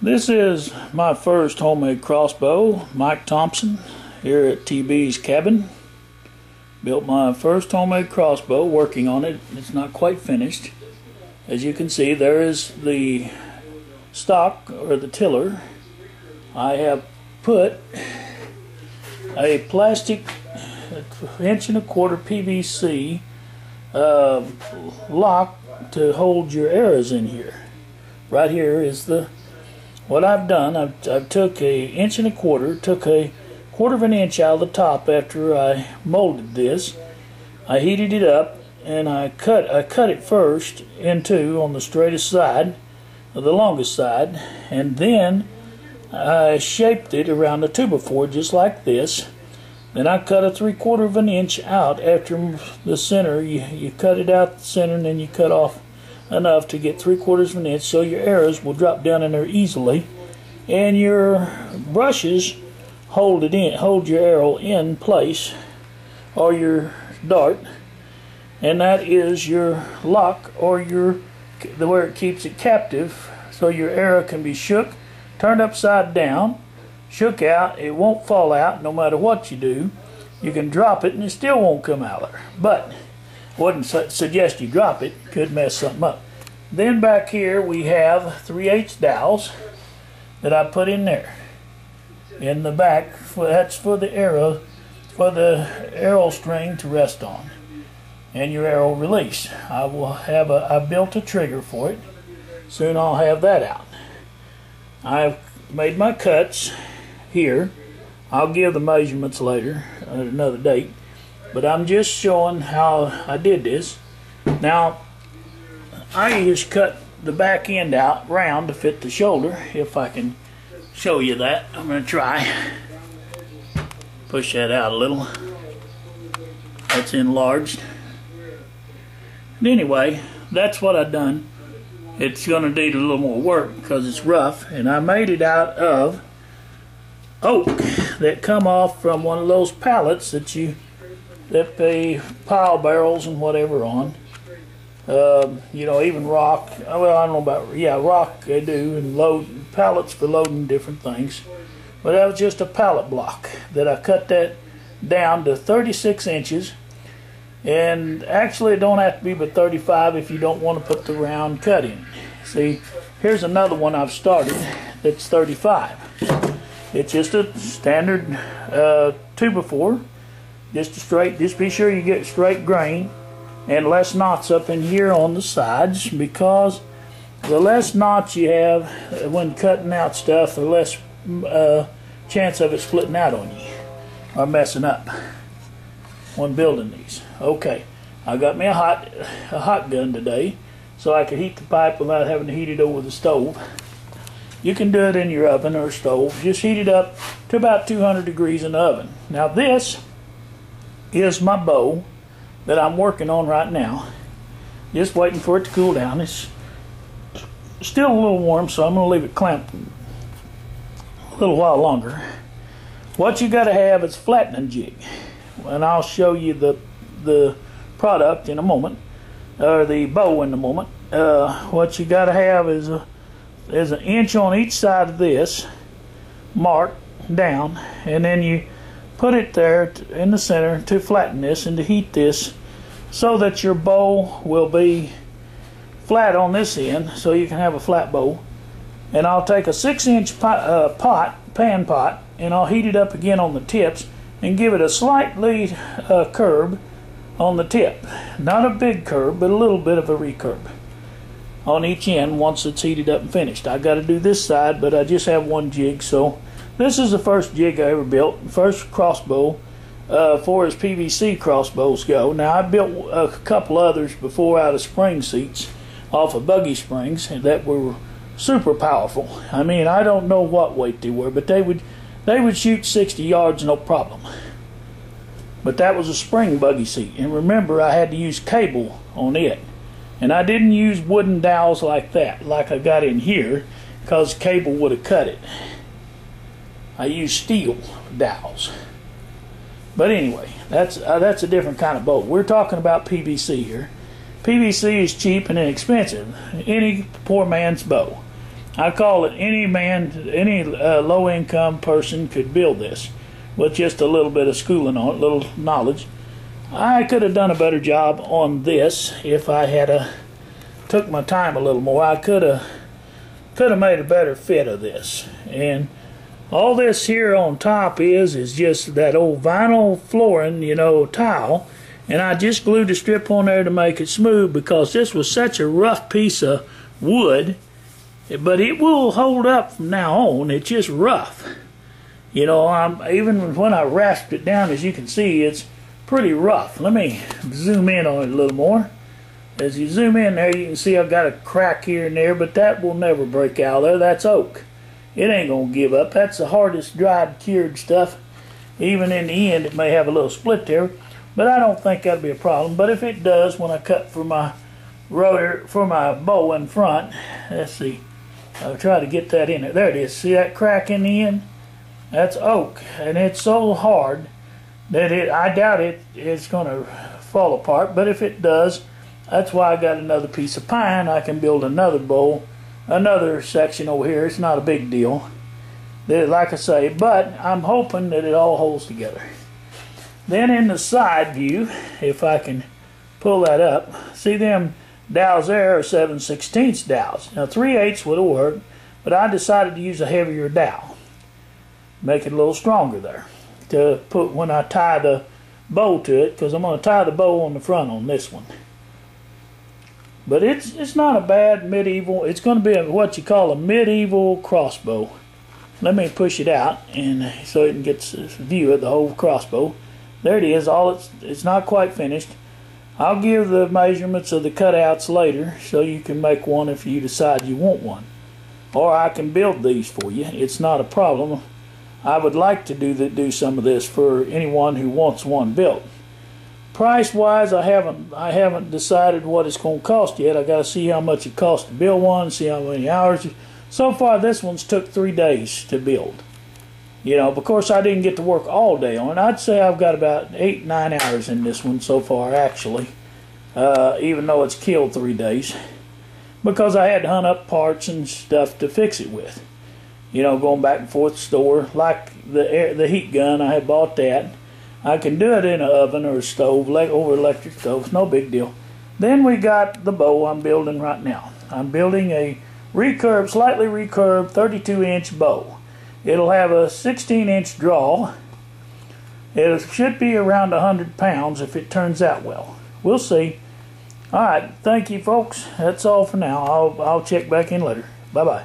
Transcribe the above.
This is my first homemade crossbow. Mike Thompson here at TB's cabin. Built my first homemade crossbow, working on it. It's not quite finished. As you can see, there is the stock or the tiller. I have put a plastic 1.25 PVC lock to hold your arrows in here. Right here is what I've done. I've took a 1.25 inch, took a 1/4 inch out of the top after I molded this. I heated it up and I cut it first in two on the straightest side, the longest side, and then I shaped it around the 2x4 just like this. Then I cut a 3/4 inch out after the center. You cut it out the center and then you cut off enough to get 3/4 inch so your arrows will drop down in there easily, and your brushes hold your arrow in place, or your dart, and that is your lock, or where it keeps it captive, so your arrow can be shook, turned upside down, shook out. It won't fall out no matter what you do. You can drop it and it still won't come out there, but wouldn't suggest you drop it. Could mess something up. Then back here we have 3/8 dowels that I put in there in the back. That's for the arrow string to rest on and your arrow release. I built a trigger for it. Soon I'll have that out. I've made my cuts here. I'll give the measurements later at another date, but I'm just showing how I did this. Now I just cut the back end out round to fit the shoulder. If I can show you that, I'm going to try. Push that out a little. That's enlarged. And anyway, that's what I've done. It's going to need a little more work because it's rough, and I made it out of oak that come off from one of those pallets that they pile barrels and whatever on. You know, even rock. Well, I don't know about, yeah, rock they do, and load pallets for loading different things. But that was just a pallet block that I cut that down to 36 inches. And actually it don't have to be but 35 if you don't want to put the round cut in. See, here's another one I've started that's 35. It's just a standard 2x4. Just be sure you get straight grain and less knots up in here on the sides, because the less knots you have when cutting out stuff, the less chance of it splitting out on you or messing up when building these. Okay, I got me a hot gun today so I could heat the pipe without having to heat it over the stove. You can do it in your oven or stove. Just heat it up to about 200 degrees in the oven. Now this is my bow that I'm working on right now. Just waiting for it to cool down. It's still a little warm, so I'm going to leave it clamped a little while longer. What you got to have is flattening jig, and I'll show you the product in a moment, or the bow in a moment. What you got to have is an inch on each side of this, marked down, and then you put it there in the center to flatten this and to heat this so that your bow will be flat on this end, so you can have a flat bow. And I'll take a 6-inch pan pot, and I'll heat it up again on the tips and give it a slightly curb on the tip. Not a big curb, but a little bit of a recurb on each end once it's heated up and finished. I got to do this side, but I just have one jig, so this is the first jig I ever built, first crossbow, far as PVC crossbows go. Now I built a couple others before out of spring seats off of buggy springs that were super powerful. I mean, I don't know what weight they were, but they would shoot 60 yards no problem. But that was a spring buggy seat, and remember I had to use cable on it, and I didn't use wooden dowels like that, like I got in here, because cable would have cut it. I use steel dowels. But anyway, that's a different kind of bow. We're talking about PVC here. PVC is cheap and inexpensive. Any poor man's bow. I call it any low-income person could build this with just a little bit of schooling on it, little knowledge. I could have done a better job on this if I had took my time a little more. I could have made a better fit of this. And all this here on top is just that old vinyl flooring, you know, tile. And I just glued a strip on there to make it smooth because this was such a rough piece of wood. But it will hold up from now on. It's just rough. You know, even when I rasped it down, as you can see, it's pretty rough. Let me zoom in on it a little more. As you zoom in there, you can see I've got a crack here and there, but that will never break out there. That's oak. It ain't going to give up. That's the hardest dried, cured stuff. Even in the end, it may have a little split there, but I don't think that'll be a problem. But if it does, when I cut for my rotor, for my bow in front, let's see. I'll try to get that in there. There it is. See that crack in the end? That's oak, and it's so hard that I doubt it's going to fall apart. But if it does, that's why I got another piece of pine. I can build another bowl, another section over here. It's not a big deal, like I say, but I'm hoping that it all holds together. Then in the side view, if I can pull that up, see them dowels there are 7/16 dowels. Now 3/8 would have worked, but I decided to use a heavier dowel. Make it a little stronger there to put when I tie the bow to it, because I'm going to tie the bow on the front on this one. But it's not a bad medieval. It's going to be what you call a medieval crossbow. Let me push it out and so you can get a view of the whole crossbow. There it is. It's not quite finished. I'll give the measurements of the cutouts later so you can make one if you decide you want one. Or I can build these for you. It's not a problem. I would like to do some of this for anyone who wants one built. Price wise, I haven't decided what it's going to cost yet. I got to see how much it costs to build one, see how many hours. So far this one's took 3 days to build. You know, of course I didn't get to work all day on it. I'd say I've got about 8-9 hours in this one so far actually. Even though it's killed 3 days. Because I had to hunt up parts and stuff to fix it with. You know, going back and forth to the store, like the heat gun, I had bought that. I can do it in an oven or a stove, over electric stoves, no big deal. Then we got the bow I'm building right now. I'm building a slightly recurved 32-inch bow. It'll have a 16-inch draw. It should be around 100 pounds if it turns out well. We'll see. All right, thank you, folks. That's all for now. I'll check back in later. Bye-bye.